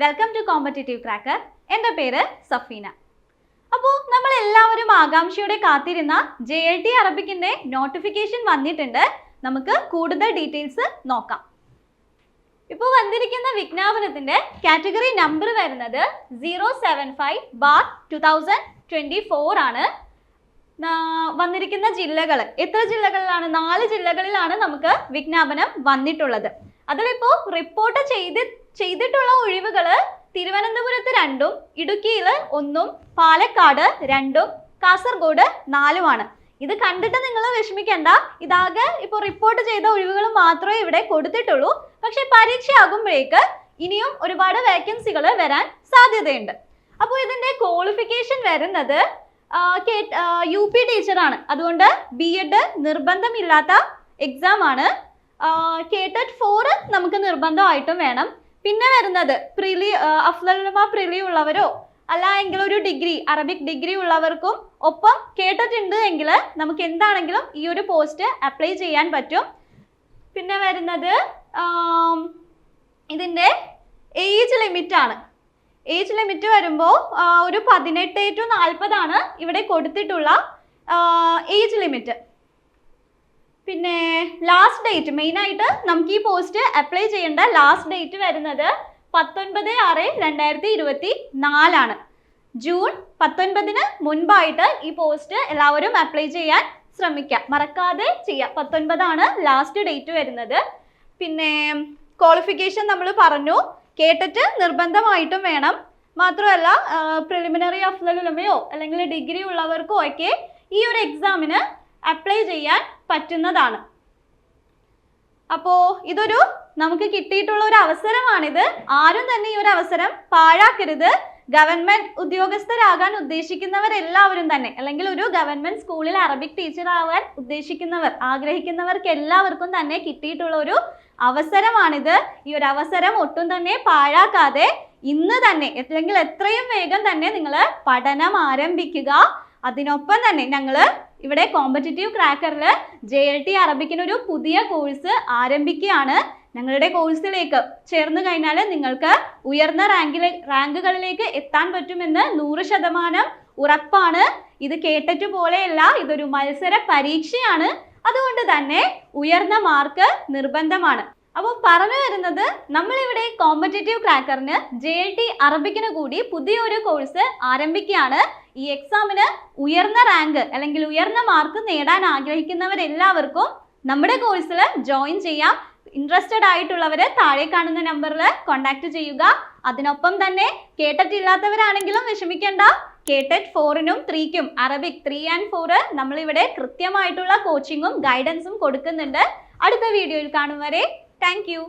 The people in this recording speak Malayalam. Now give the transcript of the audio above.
Welcome to competitive cracker. എൻ്റെ പേര് സഫീന. അപ്പോൾ നമ്മൾ എല്ലാവരും ആകാംക്ഷയോടെ കാത്തിരുന്ന JLT അറബിക്കിൻ്റെ നോട്ടിഫിക്കേഷൻ വന്നിട്ടുണ്ട്. നമുക്ക് കൂടുതൽ ഡീറ്റെയിൽസ് നോക്കാം. ഇപ്പോൾ വന്നിരിക്കുന്ന വിജ്ഞാപനത്തിൻ്റെ കാറ്റഗറി നമ്പർ വരുന്നത് 075/2024 ആണ്. വന്നിരിക്കുന്ന ജില്ലകൾ എത്ര ജില്ലകളിലാണ്? 4 ജില്ലകളിലാണ് നമുക്ക് വിജ്ഞാപനം വന്നിട്ടുള്ളത്. അതിലിപ്പോൾ റിപ്പോർട്ട് ചെയ്തിട്ടുള്ള ഒഴിവുകൾ തിരുവനന്തപുരത്ത് 2, ഇടുക്കിയിൽ 1, പാലക്കാട് 2, കാസർഗോഡ് 4 ഇത് കണ്ടിട്ട് നിങ്ങൾ വിഷമിക്കേണ്ട. ഇതാകെ ഇപ്പോൾ റിപ്പോർട്ട് ചെയ്ത ഒഴിവുകൾ മാത്രമേ ഇവിടെ കൊടുത്തിട്ടുള്ളൂ. പക്ഷെ പരീക്ഷ ആകുമ്പോഴേക്ക് ഇനിയും ഒരുപാട് വേക്കൻസികൾ വരാൻ സാധ്യതയുണ്ട്. അപ്പോൾ ഇതിൻ്റെ ക്വാളിഫിക്കേഷൻ വരുന്നത് UP ടീച്ചറാണ്. അതുകൊണ്ട് BEd നിർബന്ധമില്ലാത്ത എക്സാം ആണ്. കേട്ടറ്റ് 4 നമുക്ക് നിർബന്ധമായിട്ടും വേണം. പിന്നെ വരുന്നത് പ്രിലി ഉള്ളവരോ അല്ല എങ്കിൽ ഒരു ഡിഗ്രി അറബിക് ഡിഗ്രി ഉള്ളവർക്കും ഒപ്പം കേട്ടറ്റ് ഉണ്ട് എങ്കിൽ നമുക്ക് എന്താണെങ്കിലും ഈ ഒരു പോസ്റ്റ് അപ്ലൈ ചെയ്യാൻ പറ്റും. പിന്നെ വരുന്നത് ഇതിൻ്റെ ഏജ് ലിമിറ്റ് ആണ്. ഏജ് ലിമിറ്റ് വരുമ്പോൾ ഒരു 18 to 40 ആണ് ഇവിടെ കൊടുത്തിട്ടുള്ള ഏജ് ലിമിറ്റ്. പിന്നെ ലാസ്റ്റ് ഡേറ്റ് മെയിനായിട്ട് നമുക്ക് ഈ പോസ്റ്റ് അപ്ലൈ ചെയ്യേണ്ട ലാസ്റ്റ് ഡേറ്റ് വരുന്നത് 19/6/2024 ആണ്. ജൂൺ 19 മുൻപായിട്ട് ഈ പോസ്റ്റ് എല്ലാവരും അപ്ലൈ ചെയ്യാൻ ശ്രമിക്കാം. മറക്കാതെ ചെയ്യാം. 19 ആണ് ലാസ്റ്റ് ഡേറ്റ് വരുന്നത്. പിന്നെ ക്വാളിഫിക്കേഷൻ നമ്മൾ പറഞ്ഞു. കേട്ടിട്ട് നിർബന്ധമായിട്ടും വേണം. മാത്രമല്ല പ്രിലിമിനറി അഫ്ലലുലമയോ അല്ലെങ്കിൽ ഡിഗ്രി ഉള്ളവർക്കോ ഒക്കെ ഈ ഒരു എക്സാമിന് അപ്ലൈ ചെയ്യാൻ പറ്റുന്നതാണ്. അപ്പോൾ ഇതൊരു നമുക്ക് കിട്ടിയിട്ടുള്ള ഒരു അവസരമാണിത്. ആരും തന്നെ ഈ ഒരു അവസരം പാഴാക്കരുത്. ഗവൺമെന്റ് ഉദ്യോഗസ്ഥരാകാൻ ഉദ്ദേശിക്കുന്നവരെല്ലാവരും തന്നെ അല്ലെങ്കിൽ ഒരു ഗവൺമെന്റ് സ്കൂളിൽ അറബിക് ടീച്ചർ ആവാൻ ആഗ്രഹിക്കുന്നവർക്ക് എല്ലാവർക്കും തന്നെ കിട്ടിയിട്ടുള്ള ഒരു അവസരമാണിത്. ഈ ഒരു അവസരം ഒട്ടും തന്നെ പാഴാക്കാതെ ഇന്ന് തന്നെ അല്ലെങ്കിൽ എത്രയും വേഗം തന്നെ നിങ്ങൾ പഠനം ആരംഭിക്കുക. അതിനൊപ്പം തന്നെ ഞങ്ങൾ ഇവിടെ കോമ്പറ്റേറ്റീവ് ക്രാക്കറിൽ JLT അറബിക്കിനൊരു പുതിയ കോഴ്സ് ആരംഭിക്കുകയാണ്. ഞങ്ങളുടെ കോഴ്സിലേക്ക് ചേർന്ന് കഴിഞ്ഞാൽ നിങ്ങൾക്ക് ഉയർന്ന റാങ്കുകളിലേക്ക് എത്താൻ പറ്റുമെന്ന് 100% ഉറപ്പാണ്. ഇത് കേട്ടറ്റ് പോലെയല്ല, ഇതൊരു മത്സര പരീക്ഷയാണ്. അതുകൊണ്ട് തന്നെ ഉയർന്ന മാർക്ക് നിർബന്ധമാണ്. അപ്പോൾ പറഞ്ഞു വരുന്നത് നമ്മളിവിടെ കോമ്പറ്റേറ്റീവ് ക്രാക്കറിന് JLT അറബിക്കിന് കൂടി പുതിയൊരു കോഴ്സ് ആരംഭിക്കുകയാണ്. ഈ എക്സാമിന് ഉയർന്ന റാങ്ക് അല്ലെങ്കിൽ ഉയർന്ന മാർക്ക് നേടാൻ ആഗ്രഹിക്കുന്നവരെല്ലാവർക്കും നമ്മുടെ കോഴ്സിൽ ജോയിൻ ചെയ്യാം. ഇൻട്രസ്റ്റഡ് ആയിട്ടുള്ളവർ താഴെ കാണുന്ന നമ്പറിൽ കോൺടാക്ട് ചെയ്യുക. അതിനൊപ്പം തന്നെ കേട്ടറ്റ് ഇല്ലാത്തവരാണെങ്കിലും വിഷമിക്കേണ്ട. കേട്ടറ്റ് 4നും 3ക്കും അറബിക് 3 and 4 നമ്മളിവിടെ കൃത്യമായിട്ടുള്ള കോച്ചിങ്ങും ഗൈഡൻസും കൊടുക്കുന്നുണ്ട്. അടുത്ത വീഡിയോയിൽ കാണും വരെ താങ്ക് യു.